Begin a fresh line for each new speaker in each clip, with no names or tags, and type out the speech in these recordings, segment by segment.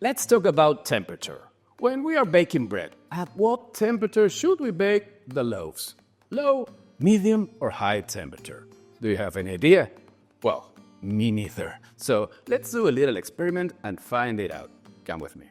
Let's talk about temperature. When we are baking bread, at what temperature should we bake the loaves? Low, medium, or high temperature? Do you have any idea? Well, me neither. So let's do a little experiment and find it out. Come with me.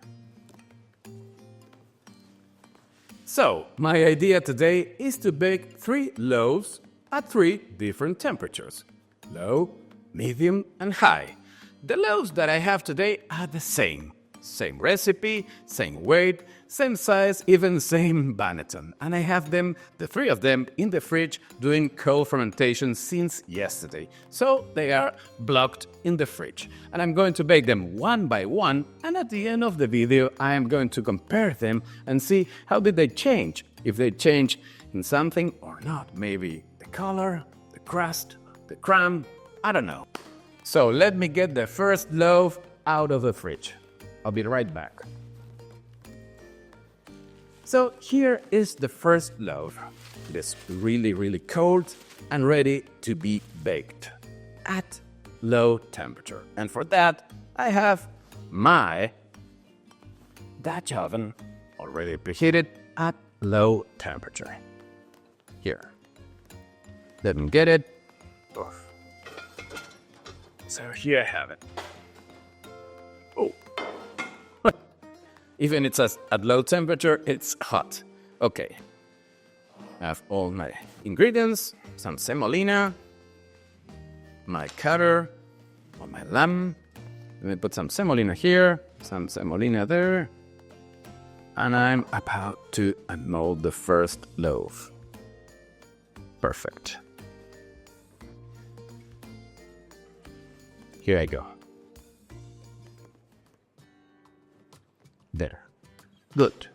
So, my idea today is to bake 3 loaves at 3 different temperatures: low, medium, and high. The loaves that I have today are the same. Same recipe, same weight, same size, even same banneton. And I have them, the 3 of them, in the fridge doing cold fermentation since yesterday. So they are blocked in the fridge. And I'm going to bake them one by one. And at the end of the video, I am going to compare them and see how did they change. If they change in something or not. Maybe the color, the crust, the crumb, I don't know. So let me get the first loaf out of the fridge. I'll be right back. So here is the first loaf. It is really cold and ready to be baked at low temperature. And for that, I have my Dutch oven already preheated at low temperature. Here. Let me get it. Oof. So here I have it. Oh. Even it's at low temperature, it's hot. Okay. I have all my ingredients, some semolina, my cutter, or my lamb. Let me put some semolina here, some semolina there. And I'm about to unmold the first loaf. Perfect. Here I go. There. Good.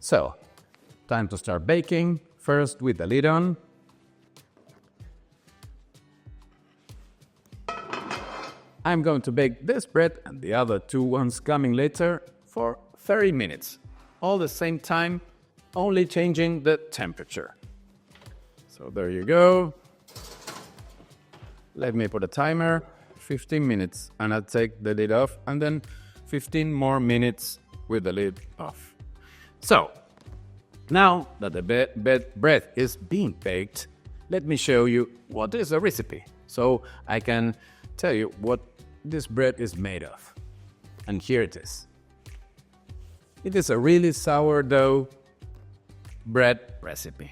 So, time to start baking. First with the lid on. I'm going to bake this bread and the other 2 ones coming later for 30 minutes. All the same time, only changing the temperature. So there you go. Let me put a timer. 15 minutes, and I'll take the lid off, and then 15 more minutes with the lid off. So, now that the bread is being baked, let me show you what is the recipe, so I can tell you what this bread is made of. And here it is. It is a really sourdough bread recipe.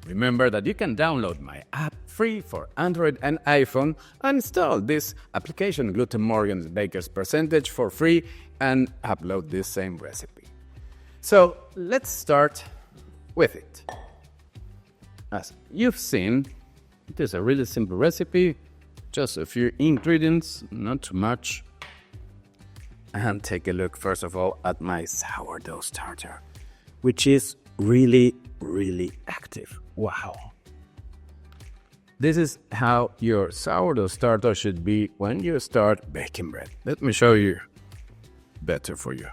Remember that you can download my app free for Android and iPhone and install this application, Gluten Morgan's Baker's Percentage, for free and upload this same recipe. So let's start with it. As you've seen, it is a really simple recipe, just a few ingredients, not too much. And take a look first of all at my sourdough starter, which is really active. Wow. This is how your sourdough starter should be when you start baking bread. Let me show you better for you.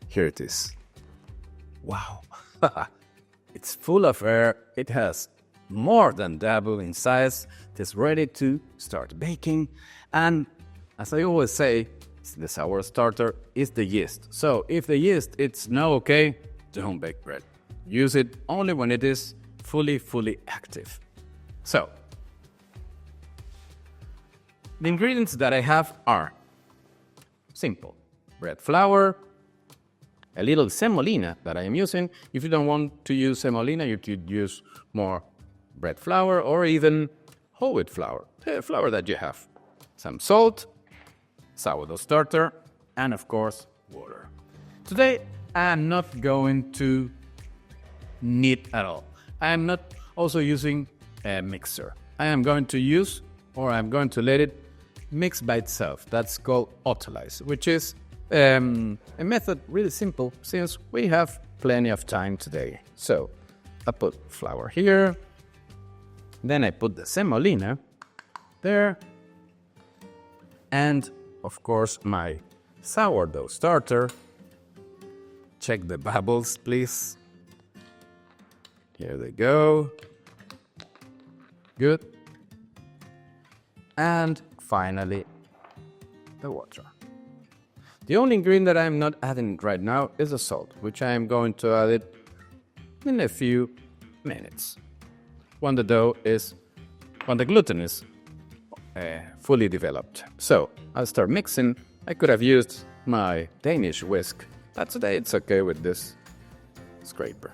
Here it is. Wow. It's full of air. It has more than double in size. It is ready to start baking. And as I always say, the sourdough starter is the yeast. So if the yeast it's no okay, don't bake bread. Use it only when it is fully active. So, the ingredients that I have are simple: bread flour, a little semolina that I am using. If you don't want to use semolina, you could use more bread flour or even whole wheat flour, the flour that you have. Some salt, sourdough starter, and of course, water. Today, I'm not going to knead at all. I am not also using a mixer. I am going to use, or I'm going to let it mix by itself. That's called autolyze, which is a method really simple since we have plenty of time today. So I put flour here, then I put the semolina there, and of course my sourdough starter. Check the bubbles, please. Here they go. Good. And finally, the water. The only ingredient that I'm not adding right now is the salt, which I am going to add it in a few minutes. When the gluten is fully developed. So I'll start mixing. I could have used my Danish whisk, but today it's okay with this scraper.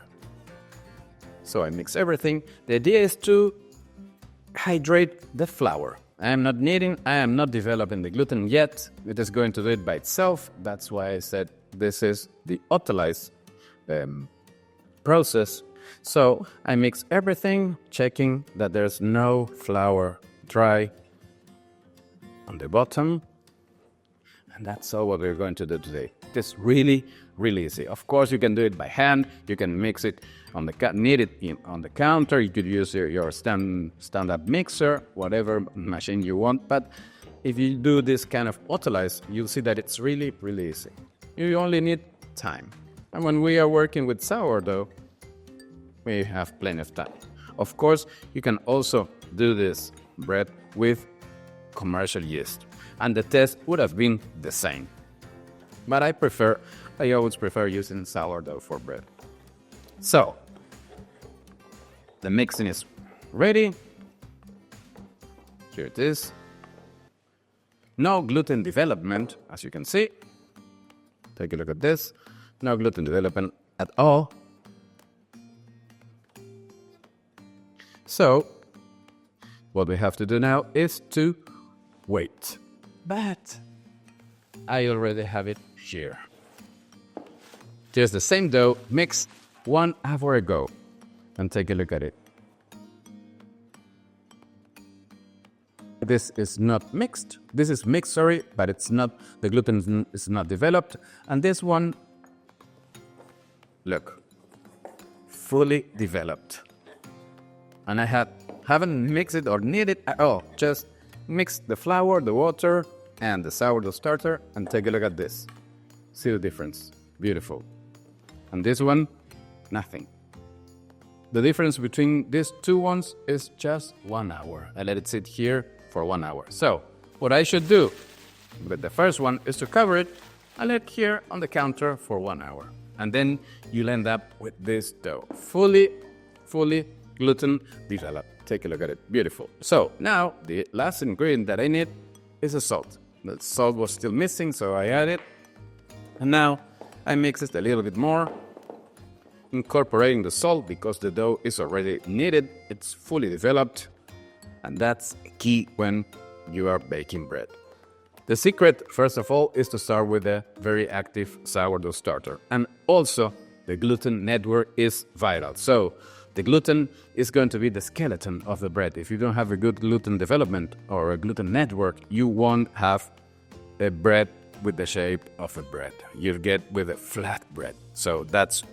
So I mix everything. The idea is to hydrate the flour. I am not developing the gluten yet. It is going to do it by itself. That's why I said this is the autolyze process. So I mix everything, checking that there's no flour dry on the bottom. And that's all what we're going to do today. It's really, really easy. Of course, you can do it by hand. You can mix it on knead it on the counter. You could use your stand-up mixer, whatever machine you want. But if you do this kind of autolyze, you'll see that it's really, really easy. You only need time. And when we are working with sourdough, we have plenty of time. Of course, you can also do this bread with commercial yeast, and the test would have been the same. But I always prefer using sourdough for bread. So, the mixing is ready. Here it is. No gluten development, as you can see. Take a look at this. No gluten development at all. So, what we have to do now is to wait. But I already have it here. Just the same dough mixed 1 hour ago. And take a look at it. This is not mixed. This is mixed, sorry, but it's not, the gluten is not developed. And this one, look, fully developed. And I haven't mixed it or kneaded it at all. Just mix the flour, the water, and the sourdough starter, and take a look at this. See the difference? Beautiful. And this one, nothing. The difference between these two ones is just 1 hour. I let it sit here for 1 hour. So, what I should do with the first one is to cover it and let it here on the counter for 1 hour. And then you'll end up with this dough. Fully gluten developed. Take a look at it. Beautiful. So now the last ingredient that I need is the salt. The salt was still missing, so I add it. And now I mix it a little bit more, incorporating the salt because the dough is already kneaded. It's fully developed. And that's key when you are baking bread. The secret, first of all, is to start with a very active sourdough starter. And also, the gluten network is vital. So, the gluten is going to be the skeleton of the bread. If you don't have a good gluten development or a gluten network, you won't have a bread with the shape of a bread. You'll get with a flat bread. So that's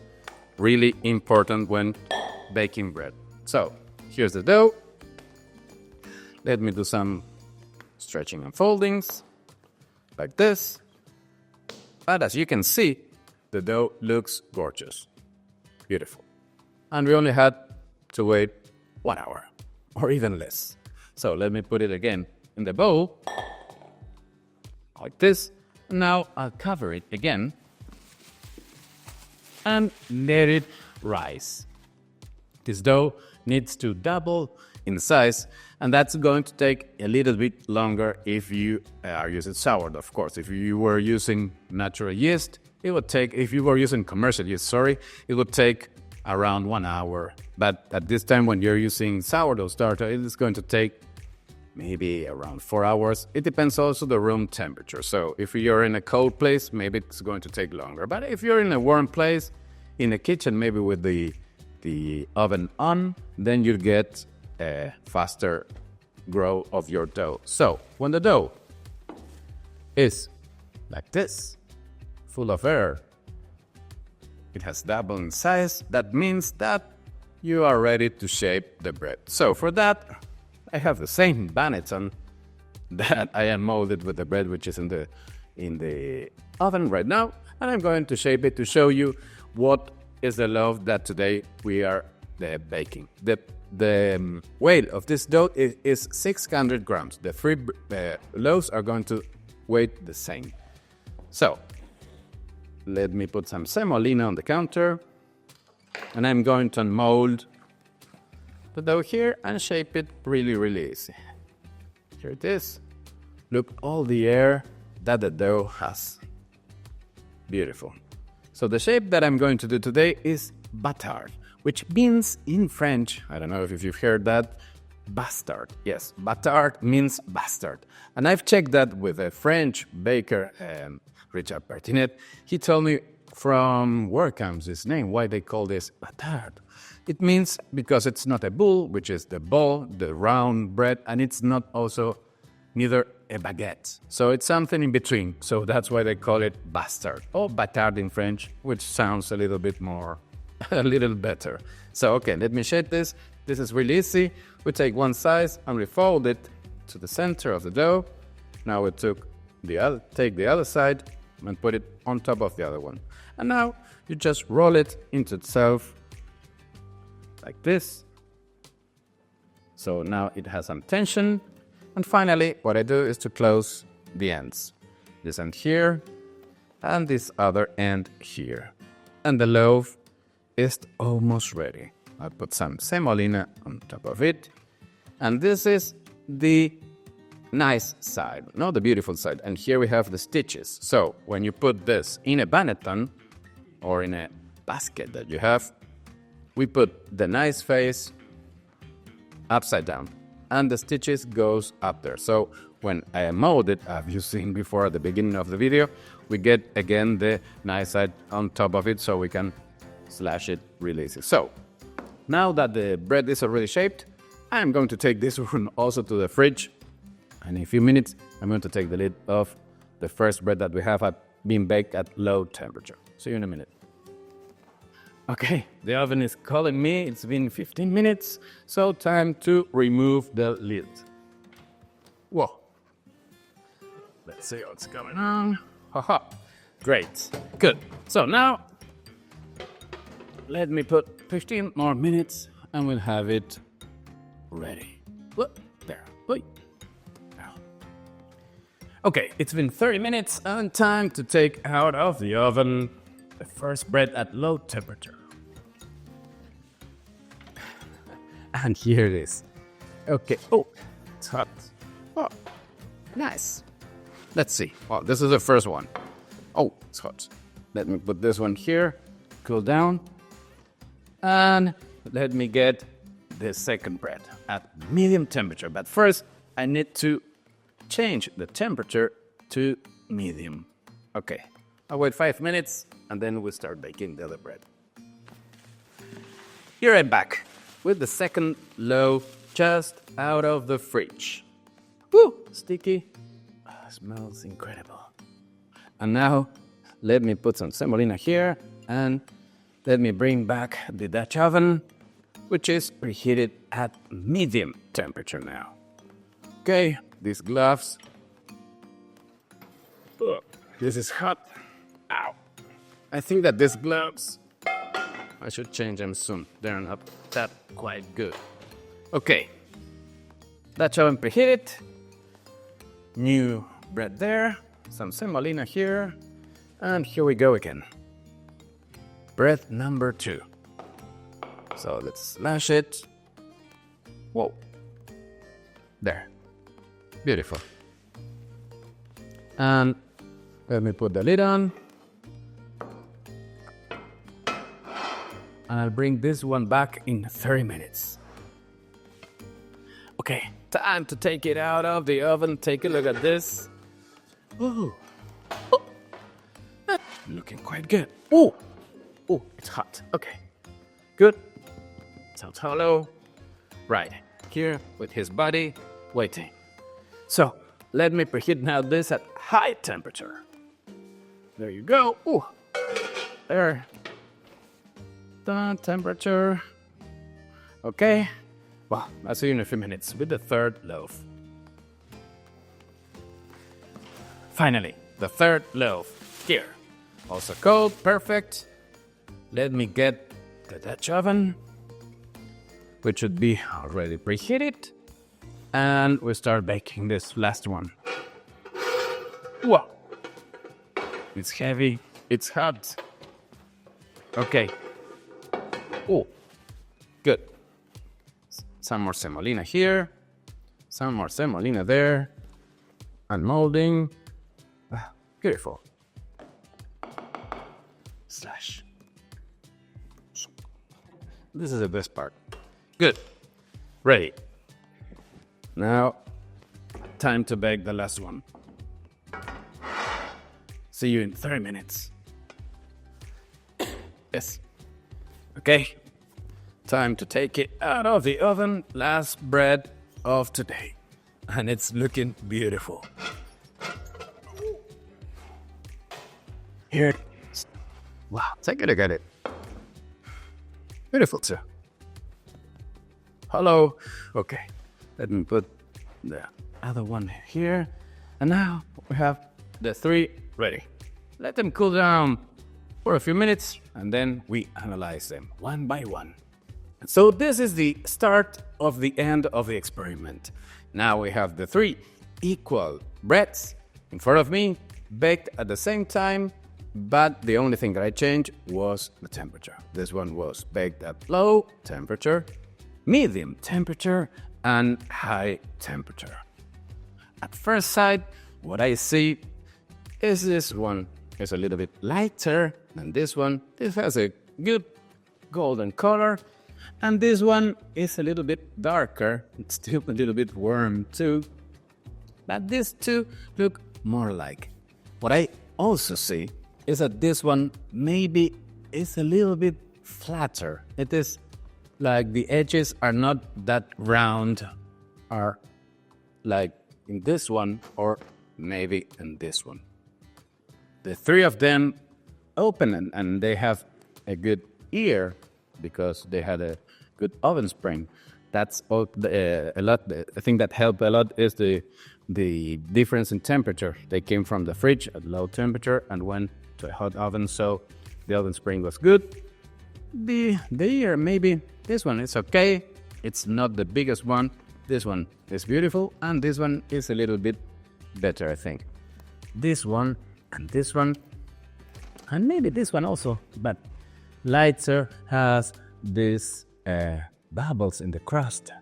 really important when baking bread. So here's the dough. Let me do some stretching and foldings like this. But as you can see, the dough looks gorgeous. Beautiful. And we only had to wait 1 hour, or even less. So let me put it again in the bowl, like this. Now I'll cover it again and let it rise. This dough needs to double in size, and that's going to take a little bit longer if you are using sourdough, of course. If you were using natural yeast, it would take, if you were using commercial yeast, it would take around 1 hour. But at this time, when you're using sourdough starter, it is going to take maybe around 4 hours. It depends also the room temperature. So if you're in a cold place, maybe it's going to take longer. But if you're in a warm place, in a kitchen, maybe with the oven on, then you get a faster grow of your dough. So when the dough is like this, full of air, it has doubled in size. That means that you are ready to shape the bread. So for that, I have the same baneton that I am molded with the bread, which is in the oven right now, and I'm going to shape it to show you what is the loaf that today we are baking. The weight of this dough is 600 grams. The three loaves are going to weigh the same. So let me put some semolina on the counter. And I'm going to mold the dough here and shape it really, really easy. Here it is. Look, all the air that the dough has. Beautiful. So the shape that I'm going to do today is bâtard, which means in French, I don't know if you've heard that, bastard. Yes, bâtard means bastard. And I've checked that with a French baker, Richard Bertinet. He told me from where comes this name, why they call this bâtard. It means because it's not a boule, which is the ball, the round bread, and it's not also neither a baguette. So it's something in between. So that's why they call it bastard or bâtard in French, which sounds a little bit more, a little better. So, okay, let me shape this. This is really easy. We take one side and we fold it to the center of the dough. Now we take the other side and put it on top of the other one. And now you just roll it into itself like this. So now it has some tension. And finally, what I do is to close the ends. This end here and this other end here. And the loaf is almost ready. I'll put some semolina on top of it. And this is the nice side, not the beautiful side. And here we have the stitches. So when you put this in a banneton or in a basket that you have, we put the nice face upside down and the stitches goes up there. So when I mold it, as you've seen before at the beginning of the video, we get again the nice side on top of it so we can slash it really easy. So now that the bread is already shaped, I'm going to take this one also to the fridge. And in a few minutes, I'm going to take the lid off the first bread that we have been baked at low temperature. See you in a minute. Okay, the oven is calling me. It's been 15 minutes, so time to remove the lid. Whoa. Let's see what's going on. Haha, great, good. So now, let me put 15 more minutes and we'll have it ready. Whoop, there, wait. Okay, it's been 30 minutes and time to take out of the oven the first bread at low temperature. And here it is. Okay, oh, it's hot. Oh, nice. Let's see. Oh, this is the first one. Oh, it's hot. Let me put this one here, cool down. And let me get the second bread at medium temperature. But first, I need to change the temperature to medium. Okay, I'll wait 5 minutes and then we'll start baking the other bread. Here I'm back with the second loaf just out of the fridge. Woo, sticky. Smells incredible. And now let me put some semolina here and let me bring back the Dutch oven, which is preheated at medium temperature now. Okay, these gloves. Oh, this is hot. Ow. I think that these gloves, I should change them soon. They're not that quite good. Okay, Dutch oven preheated. New bread there, some semolina here, and here we go again. Bread number 2. So let's slash it. Whoa. There. Beautiful. And let me put the lid on. And I'll bring this one back in 30 minutes. Okay, time to take it out of the oven. Take a look at this. Ooh. Oh. That's looking quite good. Oh, oh, it's hot. Okay, good. Sounds hollow. Right, here with his body waiting. So, let me preheat now this at high temperature. There you go. Ooh, there. The temperature. Okay. Well, I'll see you in a few minutes with the third loaf. Finally, the third loaf. Here. Also cold, perfect. Let me get the Dutch oven, which should be already preheated. And we start baking this last one. Whoa. It's heavy. It's hot. Okay. Oh, good. Some more semolina here. Some more semolina there. Unmolding. Beautiful. Slash. This is the best part. Good. Ready. Now, time to bake the last one. See you in 30 minutes. Yes. Okay. Time to take it out of the oven. Last bread of today. And it's looking beautiful. Here it is. Wow, take a look at it. Beautiful too. Hello. Okay. Let me put the other one here. And now we have the 3 ready. Let them cool down for a few minutes and then we analyze them one by one. So this is the start of the end of the experiment. Now we have the 3 equal breads in front of me, baked at the same time, but the only thing that I changed was the temperature. This one was baked at low temperature, medium temperature, and high temperature. At first sight, what I see is this one is a little bit lighter than this one. This has a good golden color. And this one is a little bit darker. It's still a little bit warm too. But these two look more alike. What I also see is that this one maybe is a little bit flatter. It is like the edges are not that round, are like in this one or maybe in this one. The 3 of them open and they have a good ear because they had a good oven spring. That's all, a lot. The thing that helped a lot is the difference in temperature. They came from the fridge at low temperature and went to a hot oven, so the oven spring was good. The ear, maybe this one is okay. It's not the biggest one. This one is beautiful, and this one is a little bit better, I think. This one and this one, and maybe this one also, but lighter, has these bubbles in the crust,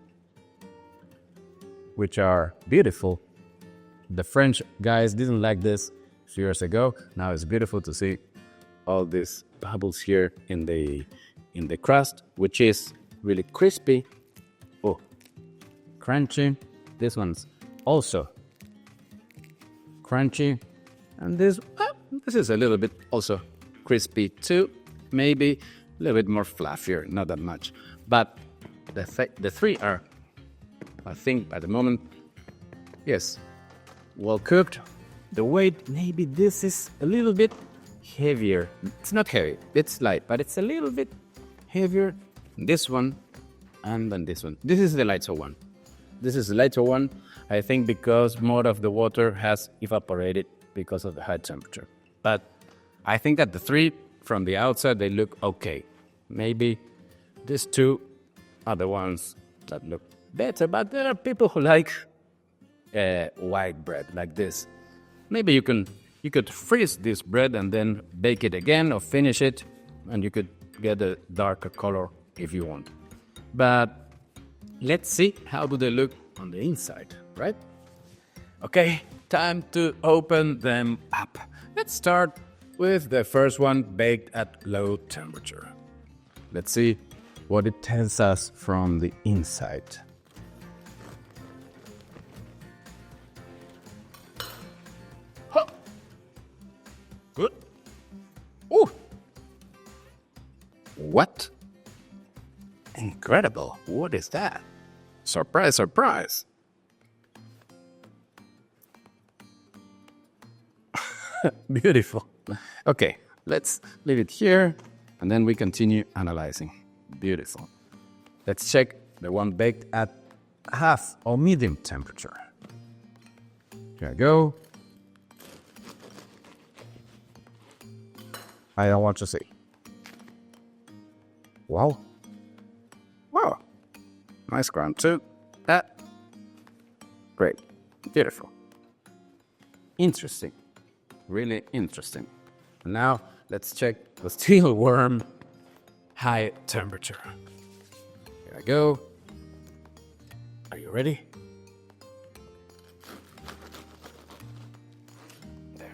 which are beautiful. The French guys didn't like this a few years ago. Now it's beautiful to see all these bubbles here in the crust, which is really crispy. Oh, crunchy. This one's also crunchy, and this is a little bit also crispy too. Maybe a little bit more fluffier, not that much. But the 3 are, I think, at the moment, yes, well cooked. The weight, maybe this is a little bit heavier. It's not heavy, it's light, but it's a little bit heavier. This one and then this one. This is the lighter one. This is the lighter one, I think, because more of the water has evaporated because of the high temperature. But I think that the 3 from the outside, they look okay. Maybe these 2 are the ones that look better, but there are people who like white bread like this. Maybe you could freeze this bread and then bake it again or finish it, and you could get a darker color if you want. But let's see how do they look on the inside, right? Okay, time to open them up. Let's start with the first one baked at low temperature. Let's see what it tells us from the inside. Huh. Good. Ooh. What? Incredible. What is that? Surprise, surprise. Beautiful. Okay, let's leave it here and then we continue analyzing. Beautiful. Let's check the one baked at half or medium temperature. Here I go. I don't want to see. Wow. Wow. Nice ground too. That. Great. Beautiful. Interesting. Really interesting. Now let's check the still warm high temperature. Here I go. Are you ready? There.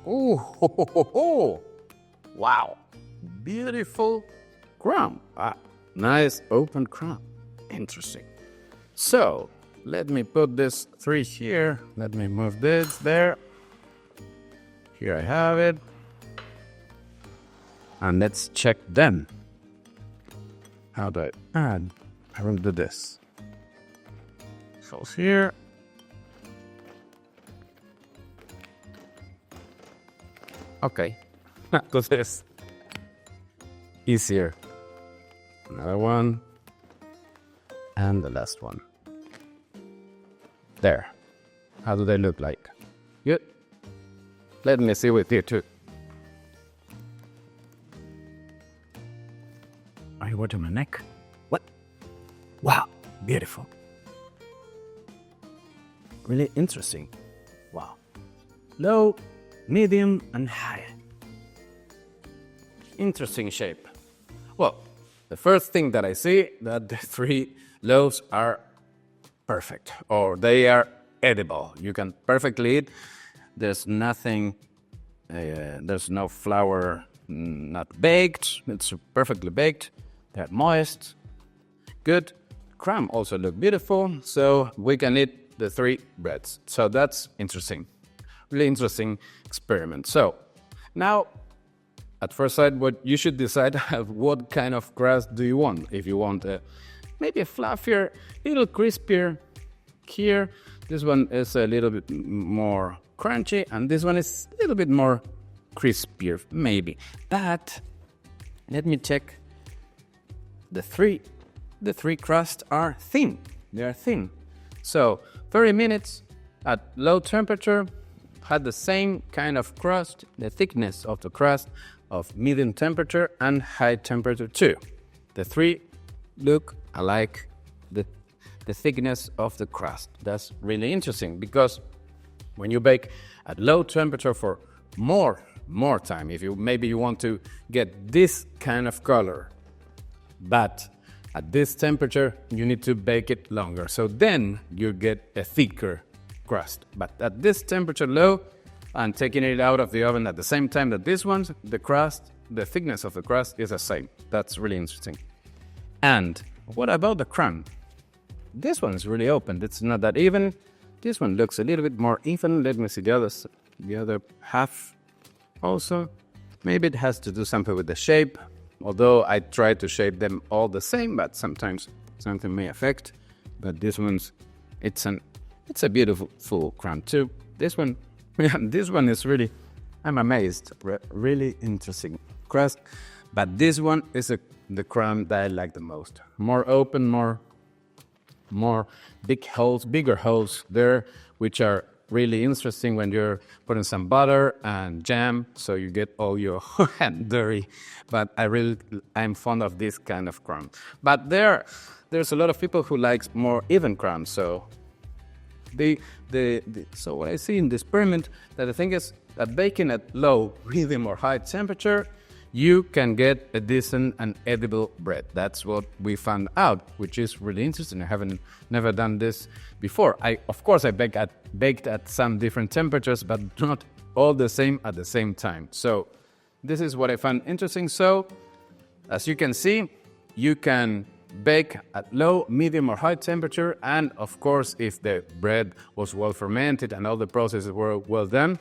Oh, ho, ho, ho, ho. Wow. Beautiful crumb. Nice open crumb. Interesting. So, let me put this 3 here. Let me move this there. Here I have it. And let's check them. How do I add? I will do this. So here. Okay. Do this. Easier. Another one. And the last one. There. How do they look like? Good. Let me see with you too. Are you watching my neck? What? Wow. Beautiful. Really interesting. Wow. Low, medium, and high. Interesting shape. Well, the first thing that I see that the 3 loaves are perfect, or they are edible. You can perfectly eat. There's nothing, there's no flour, not baked. It's perfectly baked. They're moist, good. Crumb also look beautiful, so we can eat the 3 breads. So that's interesting, really interesting experiment. So now, at first sight, what you should decide what kind of crust do you want. If you want maybe a fluffier, little crispier. Here, this one is a little bit more crunchy, and this one is a little bit more crispier, maybe. But let me check. The three crusts are thin. They are thin. So 30 minutes at low temperature had the same kind of crust, the thickness of the crust of medium temperature and high temperature too. The 3 look alike. The thickness of the crust. That's really interesting because when you bake at low temperature for more time, if you maybe you want to get this kind of color, but at this temperature you need to bake it longer. So then you get a thicker crust. But at this temperature low and taking it out of the oven at the same time that this one's, the crust, the thickness of the crust is the same. That's really interesting. And what about the crumb? This one is really open. It's not that even. This one looks a little bit more even. Let me see the other half also. Maybe it has to do something with the shape. Although I try to shape them all the same, but sometimes something may affect. But this one's, it's a beautiful full crumb too. This one, this one is really, I'm amazed. Really interesting crust. But this one is the crumb that I like the most. More open, more bigger holes there, which are really interesting when you're putting some butter and jam, so you get all your hand dirty. But I'm fond of this kind of crumb. But there's a lot of people who likes more even crumbs. So so what I see in this experiment, that the thing is that baking at low, medium, or high temperature, you can get a decent and edible bread. That's what we found out, which is really interesting. I haven't never done this before. Of course, I baked at some different temperatures, but not all the same at the same time. So this is what I found interesting. So as you can see, you can bake at low, medium, or high temperature. And of course, if the bread was well fermented and all the processes were well done,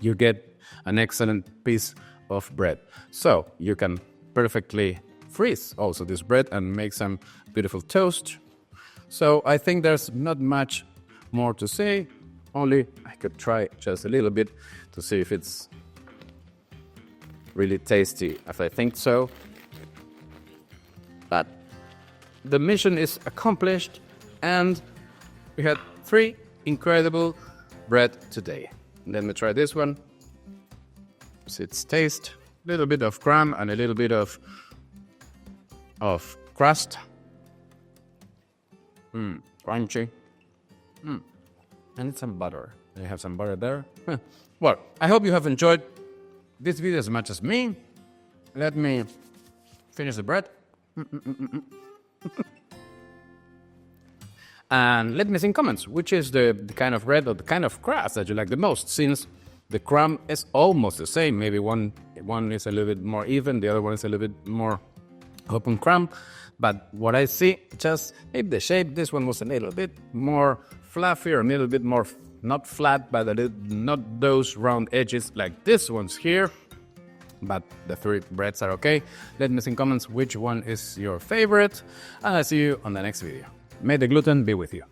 you get an excellent piece of bread. So you can perfectly freeze also this bread and make some beautiful toast. So I think there's not much more to say. Only I could try just a little bit to see if it's really tasty, as I think so. But the mission is accomplished, and we had 3 incredible bread today. Let me try this one. Its taste, a little bit of crumb and a little bit of crust. Crunchy. And it's some butter. I have some butter there. Well, I hope you have enjoyed this video as much as me. Let me finish the bread. And let me see in comments which is the kind of bread or the kind of crust that you like the most, since the crumb is almost the same. Maybe one is a little bit more even, the other one is a little bit more open crumb. But what I see, just maybe the shape, this one was a little bit more fluffy, or a little bit more, not flat, but not those round edges like this one's here. But the three breads are okay. Let me see in comments which one is your favorite, and I'll see you on the next video. May the gluten be with you.